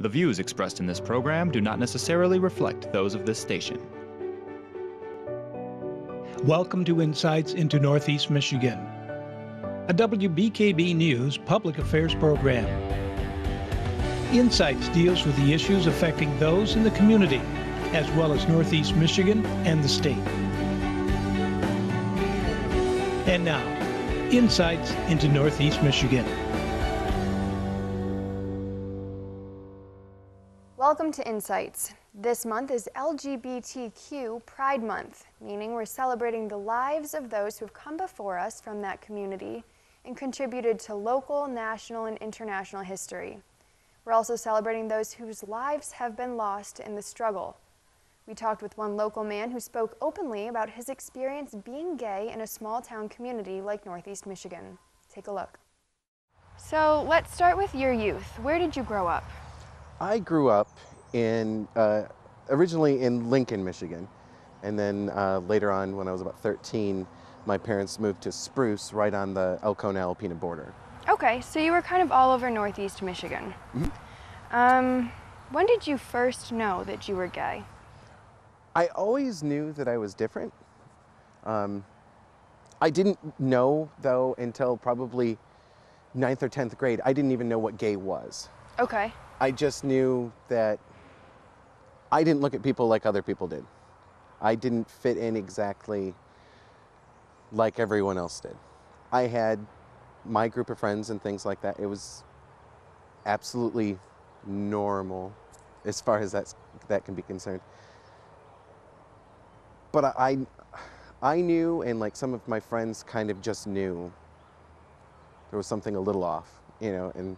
The views expressed in this program do not necessarily reflect those of this station. Welcome to Insights into Northeast Michigan, a WBKB News public affairs program. Insights deals with the issues affecting those in the community, as well as Northeast Michigan and the state. And now, Insights into Northeast Michigan. Welcome to Insights. This month is LGBTQ Pride Month, meaning we're celebrating the lives of those who have come before us from that community and contributed to local, national, and international history. We're also celebrating those whose lives have been lost in the struggle. We talked with one local man who spoke openly about his experience being gay in a small town community like Northeast Michigan. Take a look. So let's start with your youth. Where did you grow up? I grew up originally in Lincoln, Michigan, and then later on, when I was about 13, my parents moved to Spruce, right on the Elkona-Alpena border. Okay, so you were kind of all over Northeast Michigan. Mm-hmm. When did you first know that you were gay? I always knew that I was different. I didn't know, though, until probably 9th or 10th grade. I didn't even know what gay was. Okay. I just knew that I didn't look at people like other people did. I didn't fit in exactly like everyone else did. I had my group of friends and things like that. It was absolutely normal as far as that can be concerned. But I knew, and like some of my friends kind of just knew there was something a little off, and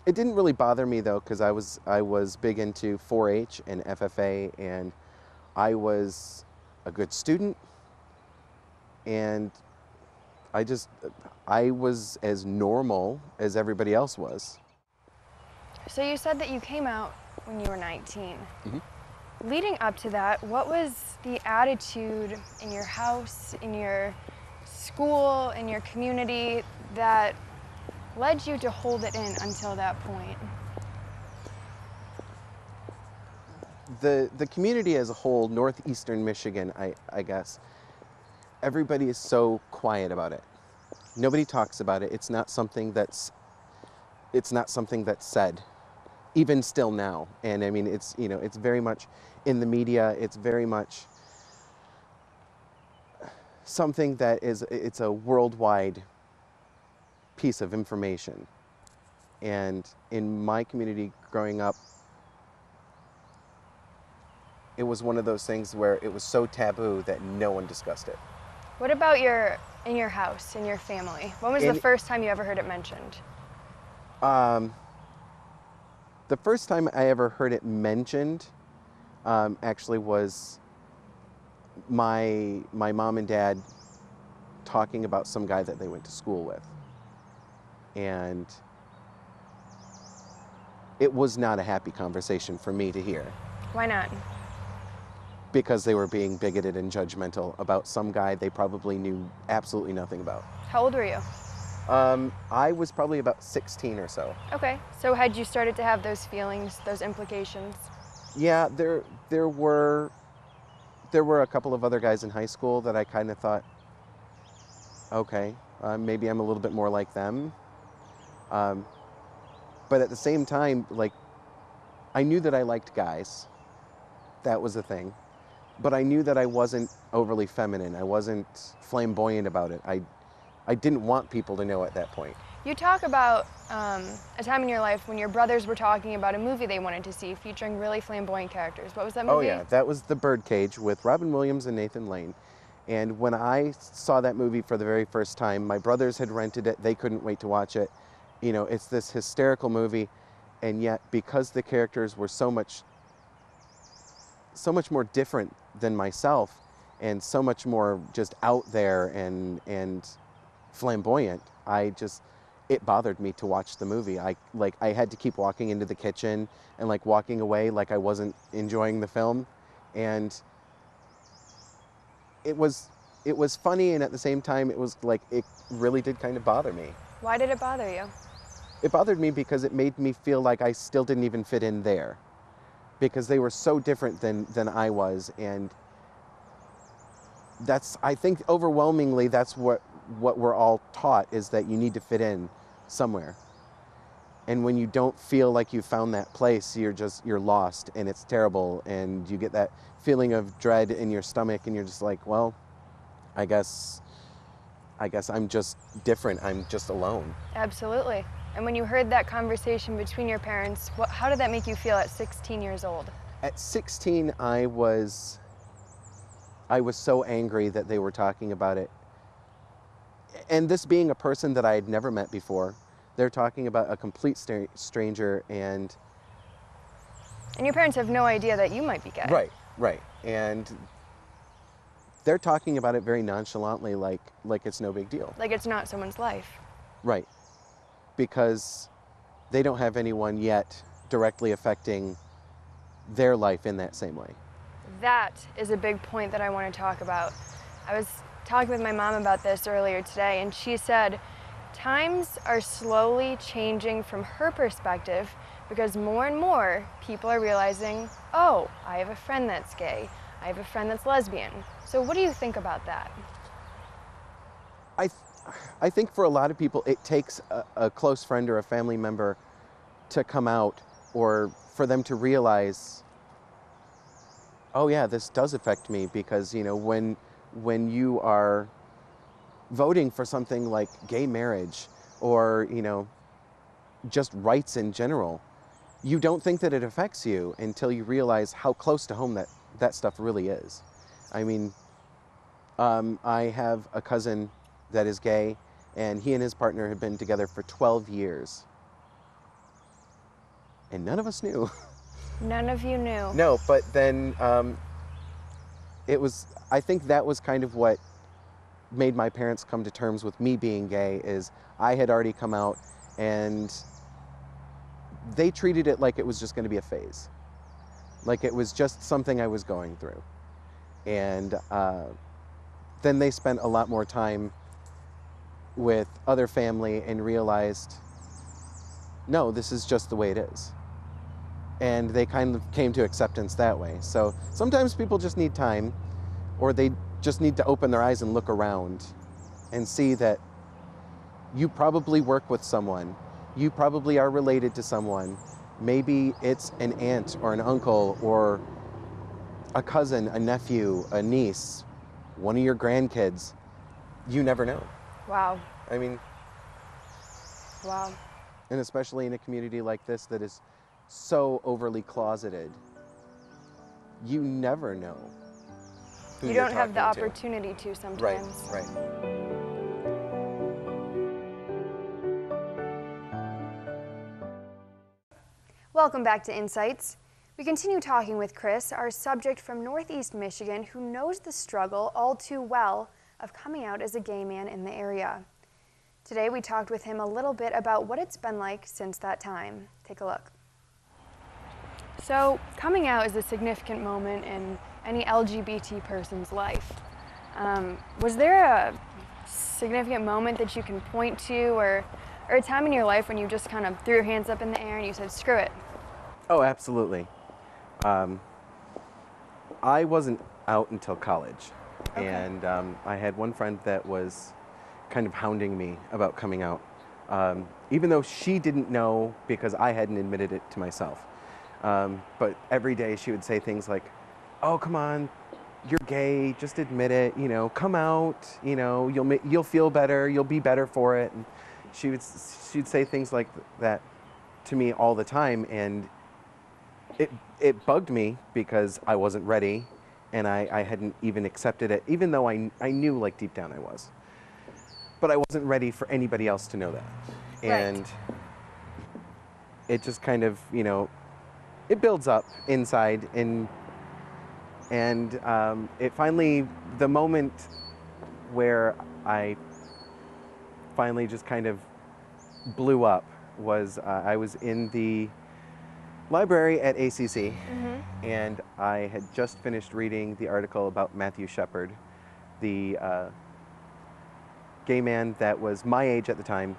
it didn't really bother me though, because I was big into 4-H and FFA, and I was a good student, and I was as normal as everybody else was. So you said that you came out when you were 19. Mm-hmm. Leading up to that, what was the attitude in your house, in your school, in your community that led you to hold it in until that point? The community as a whole, northeastern Michigan, I guess, everybody is so quiet about it. Nobody talks about it. It's not something that's said, even still now. And I mean, it's very much in the media. It's very much something that it's a worldwide piece of information. And in my community growing up, it was one of those things where it was so taboo that no one discussed it. What about in your house, in your family? When was the first time you ever heard it mentioned? The first time I ever heard it mentioned actually was my mom and dad talking about some guy that they went to school with. And it was not a happy conversation for me to hear. Why not? Because they were being bigoted and judgmental about some guy they probably knew absolutely nothing about. How old were you? I was probably about 16 or so. Okay, so had you started to have those feelings, those implications? Yeah, there were a couple of other guys in high school that I kind of thought, okay, maybe I'm a little bit more like them. But at the same time, like, I knew that I liked guys. That was the thing. But I knew that I wasn't overly feminine. I wasn't flamboyant about it. I didn't want people to know at that point. You talk about a time in your life when your brothers were talking about a movie they wanted to see featuring really flamboyant characters. What was that movie? Oh yeah, that was The Birdcage with Robin Williams and Nathan Lane. And when I saw that movie for the very first time, my brothers had rented it. They couldn't wait to watch it. It's this hysterical movie, and yet because the characters were so much more different than myself and so much more just out there and flamboyant, it bothered me to watch the movie. I had to keep walking into the kitchen and like walking away like I wasn't enjoying the film. And it was funny, and at the same time it was like, it really did kind of bother me. Why did it bother you? it bothered me because it made me feel like I still didn't even fit in there, because they were so different than I was. And that's, I think overwhelmingly, that's what we're all taught, is that you need to fit in somewhere. And when you don't feel like you found that place, you're lost, and it's terrible, and you get that feeling of dread in your stomach, and you're just like, well, I guess I'm just different. I'm just alone. Absolutely. And when you heard that conversation between your parents, how did that make you feel at 16 years old? At 16, I was so angry that they were talking about it. And this being a person that I had never met before, they're talking about a complete stranger, and your parents have no idea that you might be gay. Right. And they're talking about it very nonchalantly, like it's no big deal. Like it's not someone's life. Right. Because they don't have anyone yet directly affecting their life in that same way. That is a big point that I want to talk about. I was talking with my mom about this earlier today, and she said times are slowly changing from her perspective, because more and more people are realizing, oh, I have a friend that's gay, I have a friend that's lesbian. So what do you think about that? I think for a lot of people, it takes a close friend or a family member to come out, or for them to realize, oh yeah, this does affect me. Because, you know, when you are voting for something like gay marriage, or, you know, just rights in general, you don't think that it affects you until you realize how close to home that stuff really is. I mean, I have a cousin that is gay, and he and his partner have been together for 12 years. And none of us knew. None of you knew. No, but then I think that was kind of what made my parents come to terms with me being gay, is I had already come out, and they treated it like it was just going to be a phase. Like it was just something I was going through. And then they spent a lot more time with other family and realized, no, this is just the way it is. And they kind of came to acceptance that way. So sometimes people just need time, or they just need to open their eyes and look around and see that you probably work with someone, you probably are related to someone. Maybe it's an aunt or an uncle or a cousin, a nephew, a niece, one of your grandkids. You never know. Wow. I mean, wow. And especially in a community like this that is so overly closeted, you never know who You you're don't have the talking to. opportunity to sometimes. Right. Welcome back to Insights. We continue talking with Chris, our subject from Northeast Michigan, who knows the struggle all too well of coming out as a gay man in the area. Today we talked with him a little bit about what it's been like since that time. Take a look. So, coming out is a significant moment in any LGBT person's life. Was there a significant moment that you can point to, or a time in your life when you just kind of threw your hands up in the air and you said, screw it? Oh, absolutely. I wasn't out until college. Okay. And I had one friend that was kind of hounding me about coming out, even though she didn't know because I hadn't admitted it to myself. But every day she would say things like, oh, come on, you're gay, just admit it, you know, come out, you know, you'll feel better, you'll be better for it. And she'd say things like that to me all the time, and it bugged me because I wasn't ready, and I hadn't even accepted it, even though I knew, like, deep down I was. But I wasn't ready for anybody else to know that. And it just kind of, you know, it builds up inside, and it finally, the moment where I finally just kind of blew up was I was in the library at ACC, and I had just finished reading the article about Matthew Shepard, the gay man that was my age at the time,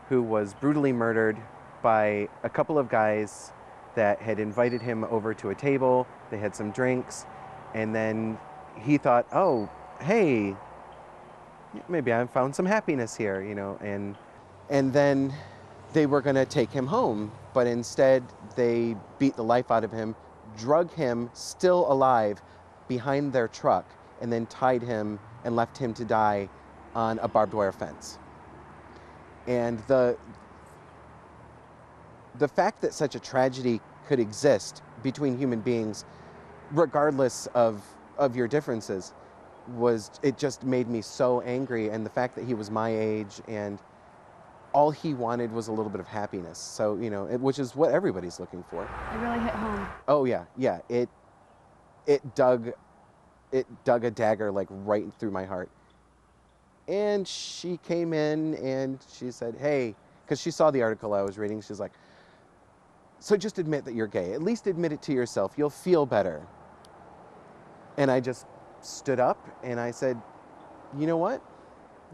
who was brutally murdered by a couple of guys that had invited him over to a table. They had some drinks, and then he thought, oh, hey, maybe I found some happiness here, you know, and then they were going to take him home, but instead they beat the life out of him, drug him still alive behind their truck, and then tied him and left him to die on a barbed wire fence. And the fact that such a tragedy could exist between human beings, regardless of your differences, it just made me so angry. And the fact that he was my age and all he wanted was a little bit of happiness. So, you know, which is what everybody's looking for. It really hit home. Oh yeah, yeah. It dug a dagger like right through my heart. And she came in and she said, hey, because she saw the article I was reading, she's like, so just admit that you're gay. At least admit it to yourself. You'll feel better. And I just stood up and I said, you know what?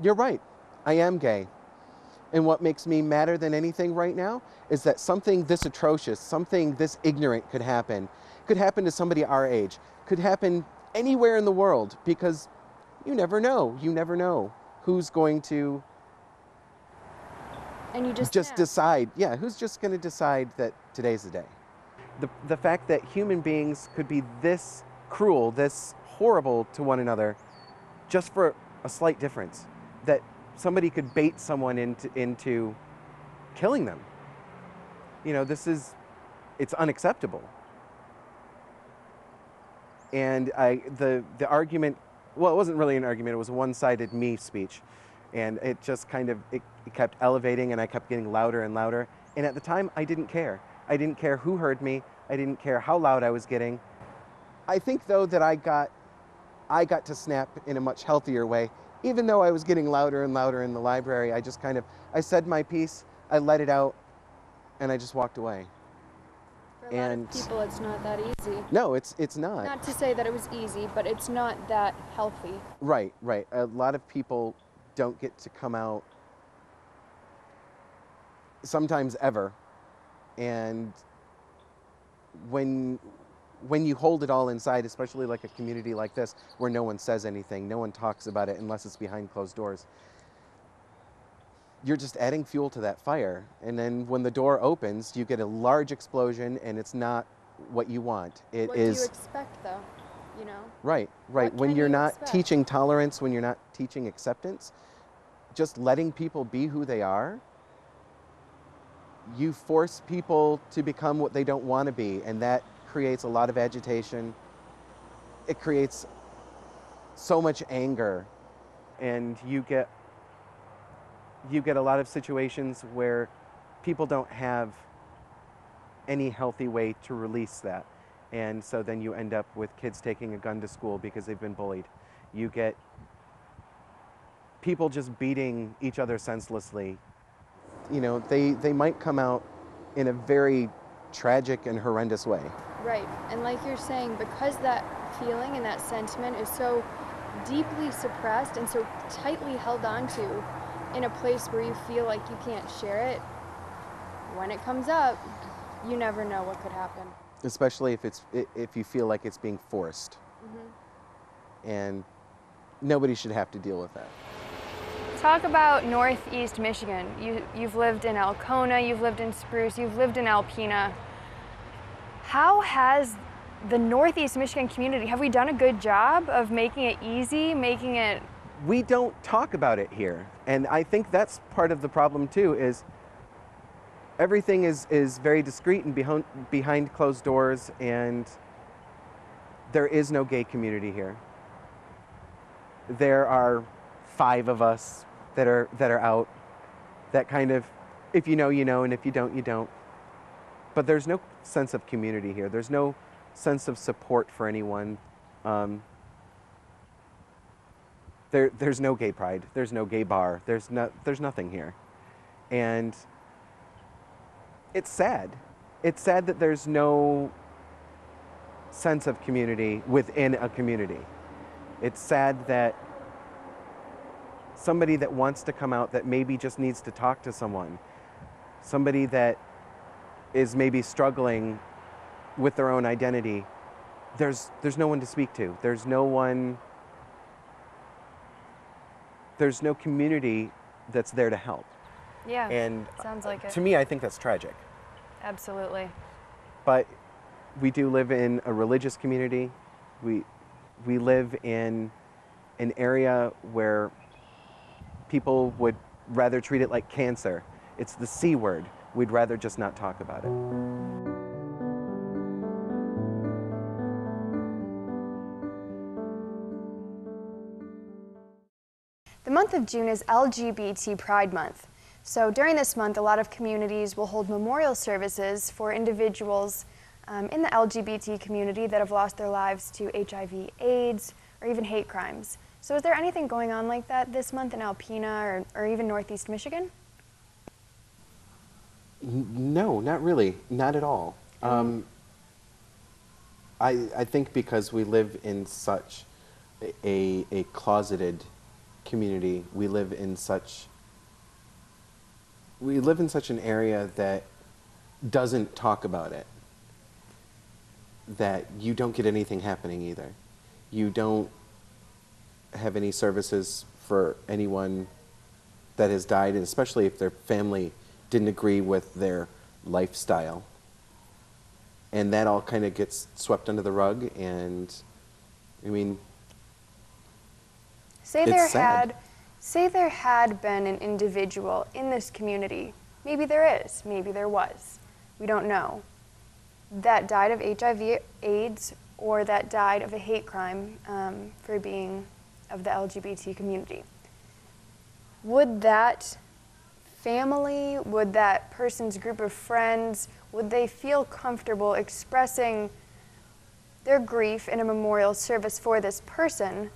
You're right. I am gay. And what makes me madder than anything right now is that something this atrocious, something this ignorant could happen to somebody our age, could happen anywhere in the world, because you never know. You never know who's going to And you just decide. Yeah, who's just going to decide that today's the day. The fact that human beings could be this cruel, this horrible to one another, just for a slight difference, that somebody could bait someone into killing them. You know, it's unacceptable. And the argument, well, it wasn't really an argument, it was a one-sided me speech. And it just kind of, it kept elevating and I kept getting louder and louder. And at the time, I didn't care. I didn't care who heard me. I didn't care how loud I was getting. I think though that I got to snap in a much healthier way. Even though I was getting louder and louder in the library, I just I said my piece, I let it out, and I just walked away. For a lot of people, it's not that easy. No, it's not. Not to say that it was easy, but it's not that healthy. Right, right. A lot of people don't get to come out sometimes ever. And when you hold it all inside, especially like a community like this, where no one says anything, no one talks about it unless it's behind closed doors, you're just adding fuel to that fire. And then when the door opens, you get a large explosion and it's not what you want. What do you expect though, you know? Right, right. When you're not teaching tolerance, when you're not teaching acceptance, just letting people be who they are, you force people to become what they don't want to be, and that creates a lot of agitation. It creates so much anger, and you get a lot of situations where people don't have any healthy way to release that. And so then you end up with kids taking a gun to school because they've been bullied. You get people just beating each other senselessly. You know, they might come out in a very tragic and horrendous way. Right, and like you're saying, because that feeling and that sentiment is so deeply suppressed and so tightly held onto in a place where you feel like you can't share it, when it comes up, you never know what could happen. Especially if you feel like it's being forced. Mm-hmm. And nobody should have to deal with that. Talk about Northeast Michigan. You've lived in Alcona, you've lived in Spruce, you've lived in Alpena. How has the Northeast Michigan community, have we done a good job of making it easy, making it... We don't talk about it here. And I think that's part of the problem too, is everything is very discreet and behind closed doors, and there is no gay community here. There are 5 of us that are out, that kind of, if you know, you know, and if you don't, you don't. But there's no sense of community here. There's no sense of support for anyone. There's no gay pride. There's no gay bar. There's nothing here. And it's sad. It's sad that there's no sense of community within a community. It's sad that somebody that wants to come out that maybe just needs to talk to someone, somebody that is maybe struggling with their own identity, there's no one to speak to. There's no community that's there to help. Yeah, And sounds like it. to me, I think that's tragic. Absolutely. But we do live in a religious community. We live in an area where people would rather treat it like cancer. It's the C word. We'd rather just not talk about it. The month of June is LGBT Pride Month. So during this month, a lot of communities will hold memorial services for individuals in the LGBT community that have lost their lives to HIV, AIDS, or even hate crimes. So is there anything going on like that this month in Alpena or even Northeast Michigan? No, not really. Not at all. I think because we live in such a closeted community, we live in such an area that doesn't talk about it, that you don't get anything happening either. You don't have any services for anyone that has died, and especially if their family didn't agree with their lifestyle. And that all kind of gets swept under the rug, and I mean, Say it's sad. there had been an individual in this community, maybe there is, maybe there was, we don't know, that died of HIV, AIDS, or that died of a hate crime for being of the LGBT community. Would that family, would that person's group of friends, would they feel comfortable expressing their grief in a memorial service for this person,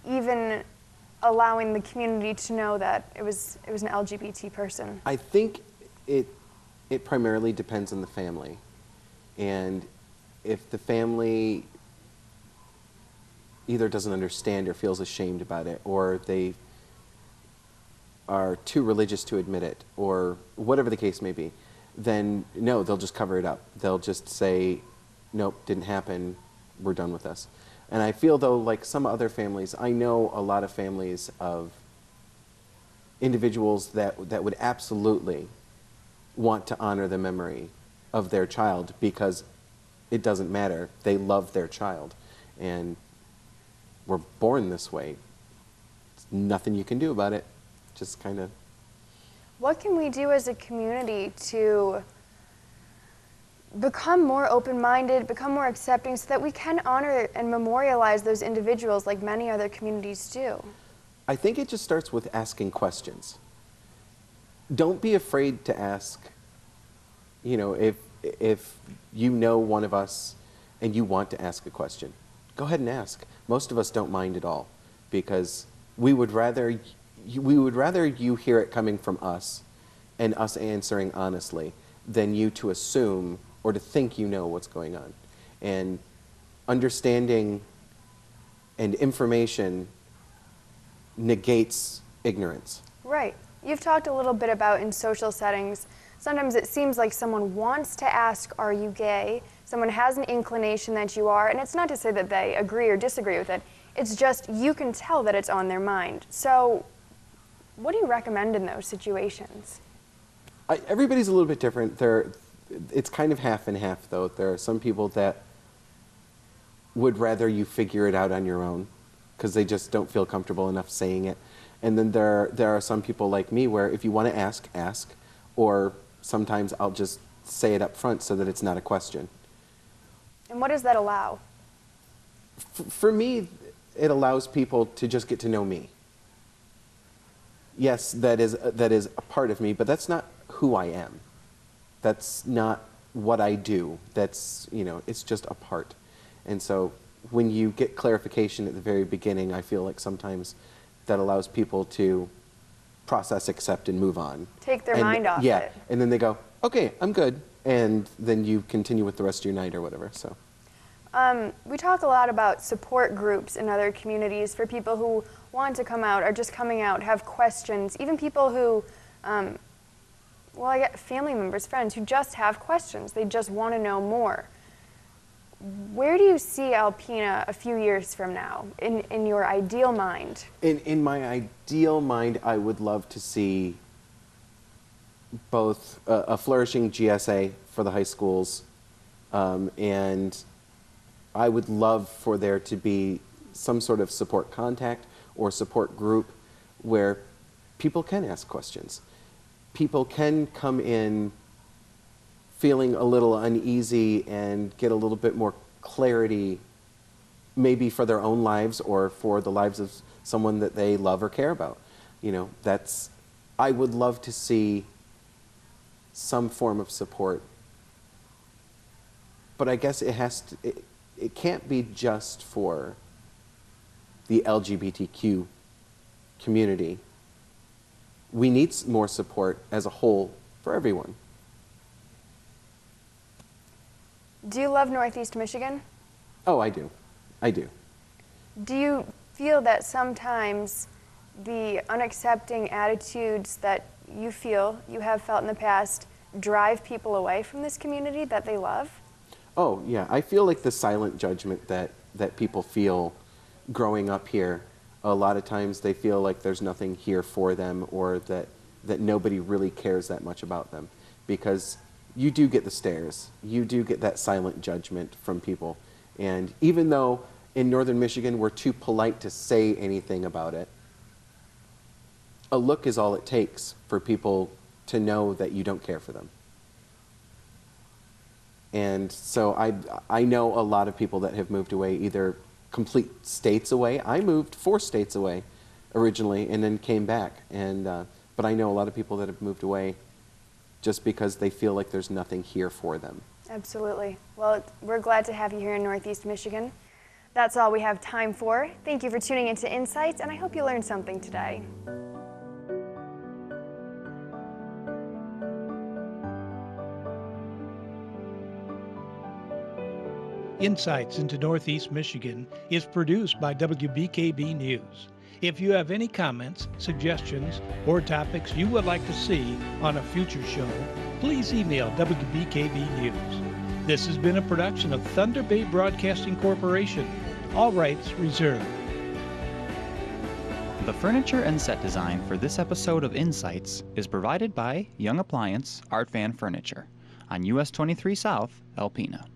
even allowing the community to know that it was an LGBT person? I think it primarily depends on the family. And if the family either doesn't understand or feels ashamed about it, or they are too religious to admit it, or whatever the case may be, then no, they'll just cover it up. They'll just say, nope, didn't happen, we're done with this. And I feel though, like some other families, I know a lot of families of individuals that would absolutely want to honor the memory of their child, because it doesn't matter, they love their child. And we're born this way. There's nothing you can do about it. Just kind of. What can we do as a community to become more open-minded, become more accepting, so that we can honor and memorialize those individuals like many other communities do? I think it just starts with asking questions. Don't be afraid to ask. You know, if you know one of us and you want to ask a question, go ahead and ask. Most of us don't mind at all, because we would rather you hear it coming from us and us answering honestly than you to assume or to think you know what's going on. And understanding and information negates ignorance. Right. You've talked a little bit about in social settings, sometimes it seems like someone wants to ask, are you gay? Someone has an inclination that you are, and it's not to say that they agree or disagree with it. It's just you can tell that it's on their mind. So what do you recommend in those situations? Everybody's a little bit different. It's kind of half and half, though. There are some people that would rather you figure it out on your own because they just don't feel comfortable enough saying it. And then there are some people like me where if you want to ask, ask. Or sometimes I'll just say it up front so that it's not a question. And what does that allow? For me, it allows people to just get to know me. Yes, that is a part of me, but that's not who I am. That's not what I do. That's, you know, it's just a part. And so when you get clarification at the very beginning, I feel like sometimes that allows people to process, accept, and move on. Take their mind off yeah, it. and then they go, okay, I'm good. And then you continue with the rest of your night or whatever, so. We talk a lot about support groups in other communities for people who want to come out are just coming out, have questions, even people who, well, I get family members, friends who just have questions. They just want to know more. Where do you see Alpena a few years from now, in your ideal mind? In my ideal mind, I would love to see both a flourishing GSA for the high schools, and I would love for there to be some sort of support contact or support group where people can ask questions. People can come in feeling a little uneasy and get a little bit more clarity, maybe for their own lives or for the lives of someone that they love or care about. You know, I would love to see some form of support. But I guess it can't be just for the LGBTQ community. We need more support as a whole for everyone. Do you love Northeast Michigan? Oh, I do. I do. Do you feel that sometimes the unaccepting attitudes that you feel, you have felt in the past, drive people away from this community that they love? Oh, yeah. I feel like the silent judgment that people feel growing up here, a lot of times they feel like there's nothing here for them, or that nobody really cares that much about them. Because you do get the stares. You do get that silent judgment from people. And even though in northern Michigan we're too polite to say anything about it, a look is all it takes for people to know that you don't care for them. And so I know a lot of people that have moved away, either complete states away. I moved 4 states away originally and then came back. But I know a lot of people that have moved away just because they feel like there's nothing here for them. Absolutely. Well, we're glad to have you here in Northeast Michigan. That's all we have time for. Thank you for tuning into Insights, and I hope you learned something today. Insights into Northeast Michigan is produced by WBKB News. If you have any comments, suggestions, or topics you would like to see on a future show, please email WBKB News. This has been a production of Thunder Bay Broadcasting Corporation. All rights reserved. The furniture and set design for this episode of Insights is provided by Young Appliance Art Van Furniture on US 23 South, Alpena.